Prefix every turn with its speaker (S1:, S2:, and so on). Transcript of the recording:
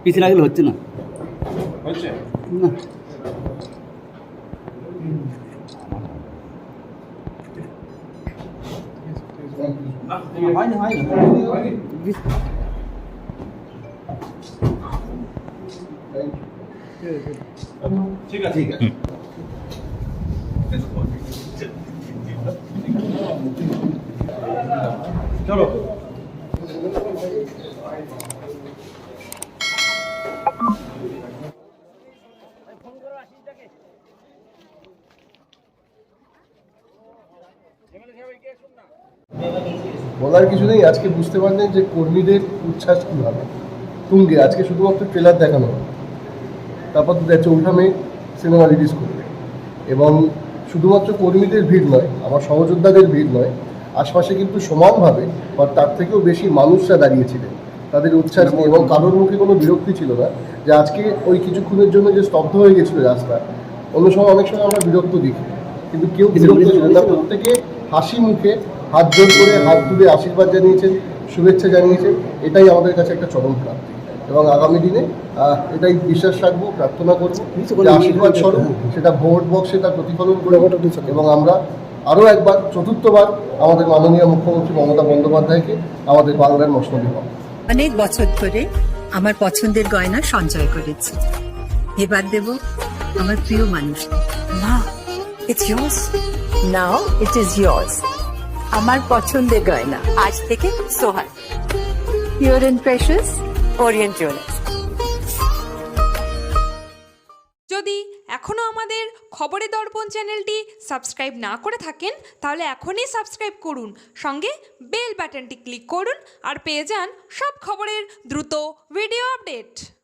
S1: পিছিয়ে লাগলে হচ্ছে না
S2: হচ্ছে
S1: না।
S2: ঠিক আছে ঠিক আছে চলো
S3: বলার কিছু নেই। আজকে বুঝতে পারলেন যে কর্মীদের উচ্ছ্বাস কীভাবে তুঙ্গে। আজকে শুধুমাত্র ট্রেলার দেখানো হয়, তারপর 4 মে সিনেমা রিলিজ করবে। এবং শুধুমাত্র কর্মীদের ভিড় নয়, আমার সহযোদ্ধাদের ভিড় নয়, আশপাশে কিন্তু সমানভাবে বা তার থেকেও বেশি মানুষরা দাঁড়িয়েছিলেন। তাদের উচ্ছ্বাস নিয়ে এবং কারোর মুখে কোনো বিরক্তি ছিল না যে আজকে ওই কিছুক্ষণের জন্য যে স্তব্ধ হয়ে গেছিলো রাস্তা। অন্য সময় অনেক সময় আমরা বিরক্ত দেখি, কিন্তু কেউ বিরক্ত ছিল না। প্রত্যেকে হাসি মুখে হাত জোর করে হাত তুলে আশীর্বাদ জানিয়েছেন, শুভেচ্ছা জানিয়েছেন। এটাই আমাদের কাছে একটা চরম প্রাপ্তি। এবং আগামী দিনে এটাই বিশ্বাস রাখবো, প্রার্থনা করবো যে আশীর্বাদ স্বরূপ সেটা ভোট বক্সে তার প্রতিফলন করে। এবং আমরা আরও একবার, চতুর্থবার আমাদের মাননীয় মুখ্যমন্ত্রী মমতা বন্দ্যোপাধ্যায়কে আমাদের বাংলার মসনদী পাবো।
S4: অনেক বছর ধরে আমার পছন্দের গয়না সঞ্চয় করেছি, এবার দেব আমার প্রিয় মানুষ।
S5: না, it's yours. Now it is yours. আমার পছন্দের গয়না আজ থেকে সোহান, pure and precious, Orient Jewellers.
S6: যদি এখনও আমাদের খবরের দর্পণ চ্যানেলটি সাবস্ক্রাইব না করে থাকেন তাহলে এখনই সাবস্ক্রাইব করুন, সঙ্গে বেল বাটনটি ক্লিক করুন আর পেয়ে যান সব খবরের দ্রুত ভিডিও আপডেট।